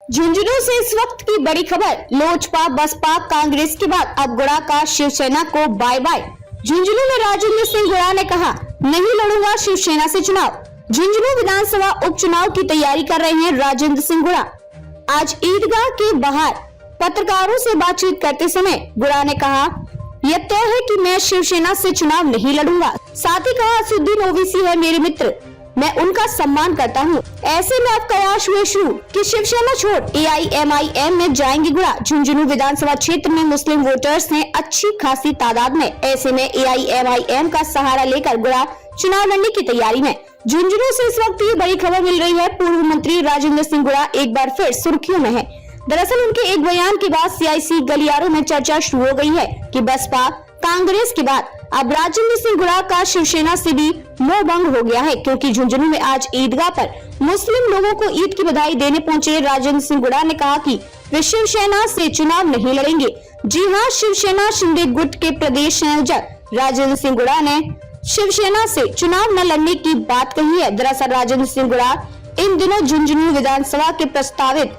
झुंझुनू से इस वक्त की बड़ी खबर। लोजपा बसपा कांग्रेस के बाद अब गुड़ा का शिवसेना को बाय बाय। झुंझुनू में राजेंद्र सिंह गुड़ा ने कहा, नहीं लड़ूंगा शिवसेना से चुनाव। झुंझुनू विधानसभा उपचुनाव की तैयारी कर रहे हैं राजेंद्र सिंह गुड़ा। आज ईदगाह के बाहर पत्रकारों से बातचीत करते समय गुड़ा ने कहा, यह तय है कि मैं शिवसेना से चुनाव नहीं लड़ूंगा। साथ ही कहा, असदुद्दीन ओवैसी है मेरे मित्र, मैं उनका सम्मान करता हूं। ऐसे में अब कयास हुए शुरू कि शिवसेना छोड़ AIMIM में जाएंगे गुड़ा। झुंझुनू विधानसभा क्षेत्र में मुस्लिम वोटर्स हैं अच्छी खासी तादाद में। ऐसे में AIMIM का सहारा लेकर गुड़ा चुनाव लड़ने की तैयारी में। झुंझुनू से इस वक्त ये बड़ी खबर मिल रही है। पूर्व मंत्री राजेंद्र सिंह गुड़ा एक बार फिर सुर्खियों में है। दरअसल उनके एक बयान के बाद सियासी गलियारों में चर्चा शुरू हो गई है कि बसपा कांग्रेस के बाद अब राजेंद्र सिंह गुड़ा का शिवसेना से भी मोह भंग हो गया है, क्योंकि झुंझुनू में आज ईदगाह पर मुस्लिम लोगों को ईद की बधाई देने पहुंचे राजेंद्र सिंह गुड़ा ने कहा कि वे शिवसेना से चुनाव नहीं लड़ेंगे। जी हां, शिवसेना शिंदे गुट के प्रदेश संयोजक राजेंद्र सिंह गुड़ा ने शिवसेना से चुनाव न लड़ने की बात कही है। दरअसल राजेंद्र सिंह गुड़ा इन दिनों झुंझुनू विधानसभा के प्रस्तावित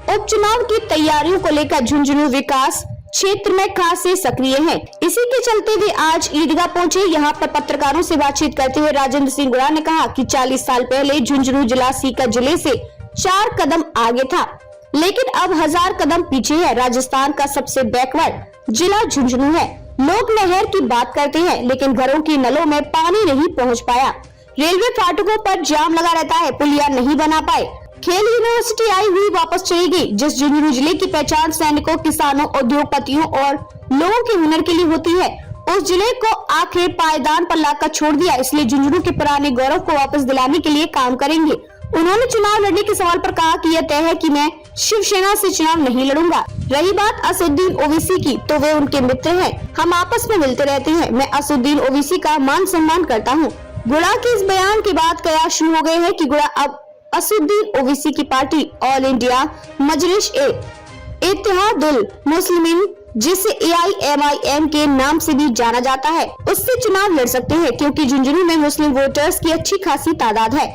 उपचुनाव की तैयारियों को लेकर झुंझुनू विकास क्षेत्र में खासे सक्रिय हैं। इसी के चलते वे आज ईदगाह पहुंचे। यहां पर पत्रकारों से बातचीत करते हुए राजेंद्र सिंह गुड़ा ने कहा कि 40 साल पहले झुंझुनू जिला सीकर जिले से 4 कदम आगे था, लेकिन अब 1000 कदम पीछे है। राजस्थान का सबसे बैकवर्ड जिला झुंझुनू है। लोग नहर की बात करते हैं, लेकिन घरों की नलों में पानी नहीं पहुँच पाया। रेलवे फाटकों पर जाम लगा रहता है, पुलिया नहीं बना पाए। खेल यूनिवर्सिटी आई हुई वापस चली गई। जिस झुंझुनू जिले की पहचान सैनिकों, किसानों, उद्योगपतियों और लोगों के हुनर के लिए होती है, उस जिले को आखिर पायदान पर लाकर छोड़ दिया। इसलिए झुंझुनू के पुराने गौरव को वापस दिलाने के लिए काम करेंगे। उन्होंने चुनाव लड़ने के सवाल पर कहा कि यह तय है कि मैं शिवसेना से चुनाव नहीं लड़ूंगा। रही बात असदुद्दीन ओवैसी की, तो वे उनके मित्र हैं, हम आपस में मिलते रहते हैं। मैं असदुद्दीन ओवैसी का मान सम्मान करता हूँ। गुड़ा के इस बयान के बाद कयास शुरू हो गए हैं कि गुड़ा अब असदुद्दीन ओवैसी की पार्टी ऑल इंडिया मजलिस-ए-इत्तेहादुल मुस्लिमीन, जिसे AIMIM के नाम से भी जाना जाता है, उससे चुनाव लड़ सकते हैं, क्योंकि झुंझुनू में मुस्लिम वोटर्स की अच्छी खासी तादाद है।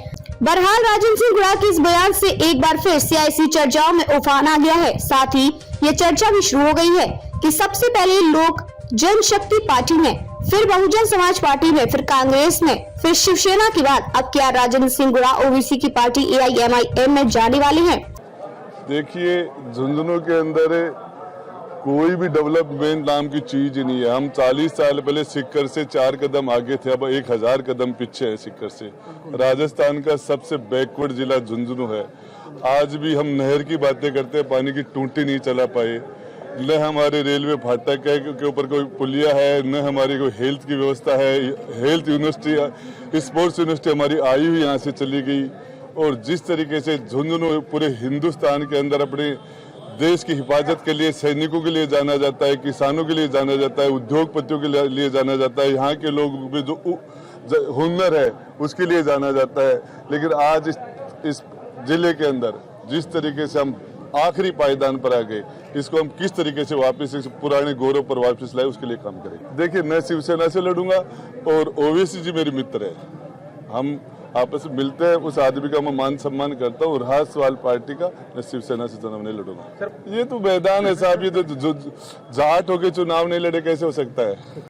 बहरहाल राजेंद्र सिंह गुड़ा के इस बयान से एक बार फिर सियासी चर्चाओं में उफान आ गया है। साथ ही ये चर्चा भी शुरू हो गई है कि सबसे पहले लोक जनशक्ति पार्टी में, फिर बहुजन समाज पार्टी में, फिर कांग्रेस में, फिर शिवसेना के बाद अब क्या राजेंद्र सिंह गुड़ा ओवैसी की पार्टी AIMIM में जाने वाले हैं। देखिए, झुंझुनू के अंदर कोई भी डेवलपमेंट नाम की चीज ही नहीं है। हम 40 साल पहले सिक्कर से 4 कदम आगे थे, अब 1000 कदम पीछे है सिक्कर से। राजस्थान का सबसे बैकवर्ड जिला झुंझुनू है। आज भी हम नहर की बातें करते हैं, पानी की टूटी नहीं चला पाए, न हमारे रेलवे फाटक के ऊपर कोई पुलिया है, न हमारी कोई हेल्थ की व्यवस्था है। हेल्थ यूनिवर्सिटी, स्पोर्ट्स यूनिवर्सिटी हमारी आई हुई यहाँ से चली गई। और जिस तरीके से झुंझुनू पूरे हिंदुस्तान के अंदर अपने देश की हिफाजत के लिए सैनिकों के लिए जाना जाता है, किसानों के लिए जाना जाता है, उद्योगपतियों के लिए जाना जाता है, यहाँ के लोग में जो हुनर है उसके लिए जाना जाता है। लेकिन आज इस जिले के अंदर जिस तरीके से हम आखिरी पायदान पर आ गए, इसको हम किस तरीके से वापस पुराने गौरव पर वापस लाए, उसके लिए काम करेंगे। देखिए, मैं शिवसेना से लड़ूंगा और ओवैसी जी मेरे मित्र है, हम आपस में मिलते हैं। उस आदमी का मैं मान सम्मान करता हूँ। रहा सवाल पार्टी का, मैं शिवसेना से चुनाव नहीं लड़ूंगा। ये तो मैदान है साहब, ये तो जाट होके चुनाव नहीं लड़े कैसे हो सकता है।